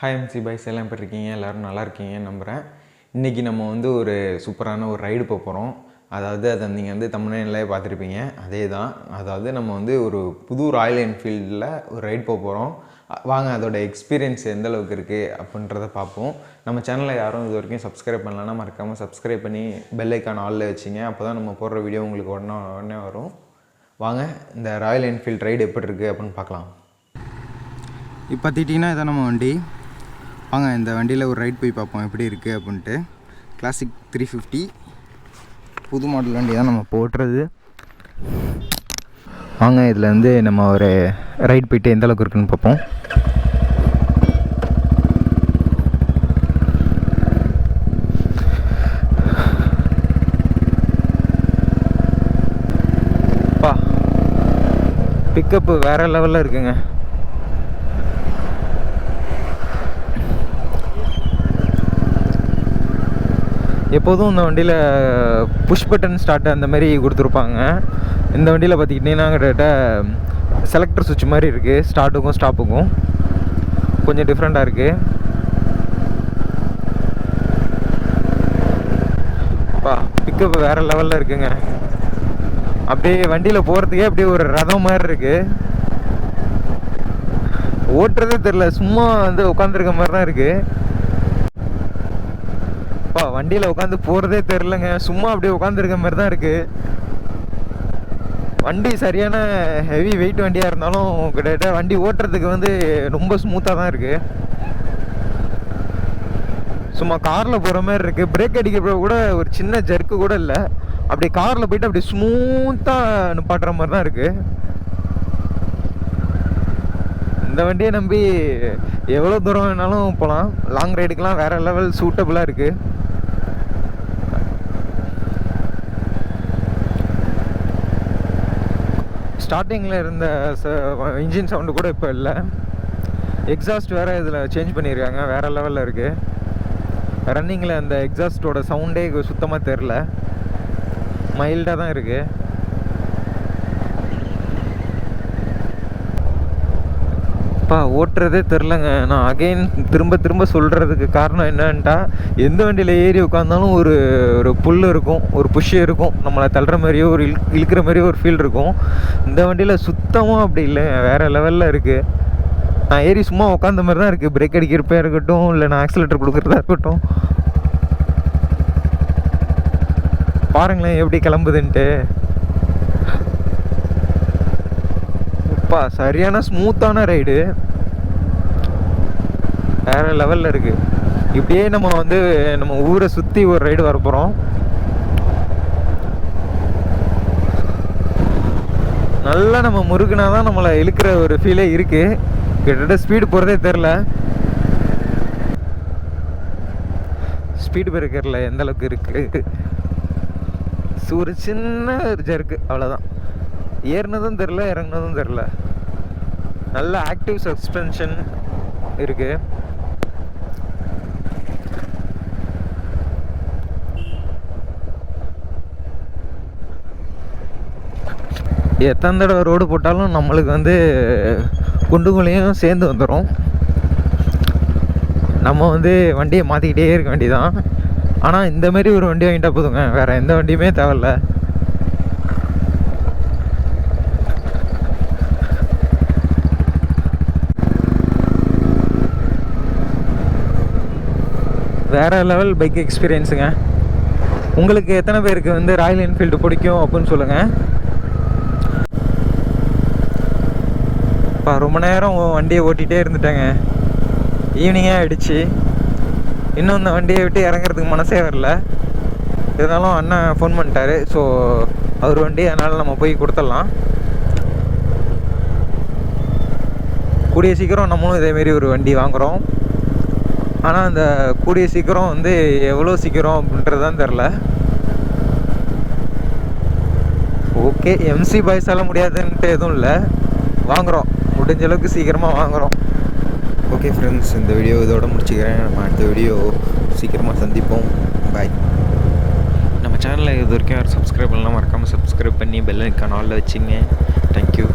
Hi MC boys எல்லாம் எப்படி இருக்கீங்க? எல்லோரும் நல்லா இருக்கீங்கன்னு நம்புகிறேன். இன்றைக்கி நம்ம வந்து ஒரு சூப்பரான ஒரு ரைடு போக போகிறோம். அதாவது அதை நீங்கள் வந்து தமிழ்நிலையே பார்த்துருப்பீங்க. அதே தான். அதாவது நம்ம வந்து ஒரு புது ராயல் என்ஃபீல்டில் ஒரு ரைடு போக போகிறோம். வாங்க அதோடய எக்ஸ்பீரியன்ஸ் எந்த அளவுக்கு இருக்குது அப்படின்றத பார்ப்போம். நம்ம சேனலில் யாரும் இது வரைக்கும் சப்ஸ்கிரைப் பண்ணலன்னா மறக்காமல் சப்ஸ்கிரைப் பண்ணி பெல் ஐக்கான் ஆலில் வச்சிங்க. அப்போ தான் நம்ம போடுற வீடியோ உங்களுக்கு உடனே வரும். வாங்க இந்த ராயல் என்ஃபீல்டு ரைடு எப்படி இருக்குது அப்படின்னு பார்க்கலாம். இப்போ பார்த்துக்கிட்டிங்கன்னா இதான் நம்ம வண்டி. வாங்க இந்த வண்டியில் ஒரு ரைட் போய் பார்ப்போம் எப்படி இருக்குது அப்படின்ட்டு. கிளாசிக் 350 புது மாடல் வண்டி தான் நம்ம போட்டுறது. வாங்க இதில் வந்து நம்ம ஒரு ரைட் போயிட்டு எந்த அளவுக்கு இருக்குன்னு பார்ப்போம். பா பிக்கப்பு வேறு லெவலில் இருக்குங்க. எப்போதும் இந்த வண்டியில் புஷ் பட்டன் ஸ்டார்ட் அந்த மாதிரி கொடுத்துருப்பாங்க. இந்த வண்டியில் பார்த்துக்கிட்டிங்கன்னா கிட்டத்தட்ட செலக்டர் சுவிட்ச் மாதிரி இருக்குது. ஸ்டார்ட்டுக்கும் ஸ்டாப்புக்கும் கொஞ்சம் டிஃப்ரெண்ட்டாக இருக்குது. பிக்கப் வேறு லெவலில் இருக்குங்க. அப்படியே வண்டியில் போகிறதுக்கே அப்படியே ஒரு ரதம் மாதிரி இருக்குது. ஓட்டுறதே தெரில, சும்மா வந்து உட்காந்துருக்க மாதிரி தான் இருக்குது. வண்டியில் உட்காந்து போகிறதே தெரிலங்க, சும்மா அப்படியே உட்காந்துருக்க மாதிரி தான் இருக்குது. வண்டி சரியான ஹெவி வெயிட் வண்டியாக இருந்தாலும் கிட்டத்தட்ட வண்டி ஓட்டுறதுக்கு வந்து ரொம்ப ஸ்மூத்தாக தான் இருக்குது. சும்மா காரில் போகிற மாதிரி இருக்குது. பிரேக் அடிக்கிறப்ப கூட ஒரு சின்ன ஜர்க்கு கூட இல்லை. அப்படி காரில் போயிட்டு அப்படி ஸ்மூத்தாக நிப்பாட்டுற மாதிரி தான் இருக்குது. இந்த வண்டியை நம்பி எவ்வளோ தூரம் வேணாலும் போகலாம். லாங் ரைடுக்கெலாம் வேறு லெவல் சூட்டபுளாக இருக்குது. ஸ்டார்டிங்கில் இருந்த இன்ஜின் சவுண்டு கூட இப்போ இல்லை. எக்ஸாஸ்ட் வேறு இதில் சேஞ்ச் பண்ணியிருக்காங்க, வேறு லெவலில் இருக்குது. ரன்னிங்கில் அந்த எக்ஸாஸ்ட்டோட சவுண்டே சுத்தமாக தெரில, மைல்டாக தான் இருக்குது. ஓட்டுறதே தெரிலங்க. நான் அகெயின் திரும்ப சொல்கிறதுக்கு காரணம் என்னன்ட்டா, எந்த வண்டியில் ஏறி உட்காந்தாலும் ஒரு ஒரு புல் இருக்கும், ஒரு புஷ் இருக்கும், நம்மளை தள்ளுற மாதிரியோ ஒரு இழுக்கிற மாதிரியோ ஒரு ஃபீல் இருக்கும். இந்த வண்டியில் சுத்தமாக அப்படி இல்லை, வேறு லெவலில் இருக்குது. நான் ஏறி சும்மா உட்காந்த மாதிரி தான் இருக்குது. பிரேக் அடிக்கிறப்ப இருக்கட்டும், இல்லை நான் ஆக்சிலேட்டர் கொடுக்குறதா இருக்கட்டும். பாருங்களேன் எப்படி கிளம்புதுன்ட்டு. சரியான ஸ்மூத்தான ரைடு, வேறு லெவலில் இருக்குது. இப்படியே நம்ம வந்து நம்ம ஊரை சுற்றி ஒரு ரைடு வர போகிறோம். நல்லா நம்ம முருகுனா தான் நம்மளை இழுக்கிற ஒரு ஃபீலே இருக்குது. கிட்டத்தட்ட ஸ்பீடு போகிறதே தெரில. ஸ்பீடு பிரேக்கரில் எந்த அளவுக்கு இருக்குது, ஒரு சின்ன ஜர்க்கு, அவ்வளோதான். ஏறினதும் தெரில, இறங்கினதும் தெரில. நல்ல ஆக்டிவ் சஸ்பென்ஷன் இருக்குது. எத்தனை தடவை ரோடு போட்டாலும் நம்மளுக்கு வந்து குண்டுகுழியும் சேர்ந்து வந்துடும். நம்ம வந்து வண்டியை மாற்றிக்கிட்டே இருக்க வேண்டியதான். ஆனால் இந்த மாதிரி ஒரு வண்டி வாங்கிட்டா போதுங்க, வேறு எந்த வண்டியுமே தேவையில்ல. வேறு லெவல் பைக் எக்ஸ்பீரியன்ஸுங்க. உங்களுக்கு எத்தனை பேருக்கு வந்து ராயல் என்ஃபீல்டு பிடிக்கும் அப்படின்னு சொல்லுங்கள். ரொம்ப நேரம் வண்டியை ஓட்டிகிட்டே இருந்துட்டேங்க, ஈவினிங்கே ஆகிடுச்சு. இன்னும் இந்த வண்டியை விட்டு இறங்குறதுக்கு மனசே வரல. இருந்தாலும் அண்ணன் ஃபோன் பண்ணிட்டாரு, ஸோ அவர் வண்டி, அதனால் நம்ம போய் கொடுத்துடலாம். கூடிய சீக்கிரம் நம்மளும் இதேமாரி ஒரு வண்டி வாங்குகிறோம். ஆனால் அந்த கூடிய சீக்கிரம் வந்து எவ்வளோ சீக்கிரம் அப்படின்றது தான் தெரில. ஓகே, எம்சி பாய்ஸால் முடியாதுன்ட்டு எதுவும் இல்லை, வாங்குகிறோம், முடிஞ்ச அளவுக்கு சீக்கிரமாக வாங்குகிறோம். ஓகே ஃப்ரெண்ட்ஸ், இந்த வீடியோ இதோட முடிச்சுக்கிறேன். நம்ம அடுத்த வீடியோ சீக்கிரமாக சந்திப்போம். பாய். நம்ம சேனலில் இது வரைக்கும் யாரும் சப்ஸ்கிரைப் பண்ணலாம், மறக்காமல் சப்ஸ்கிரைப் பண்ணி பெல் ஐக்கான் ஆலில் வச்சுங்க. தேங்க்யூ.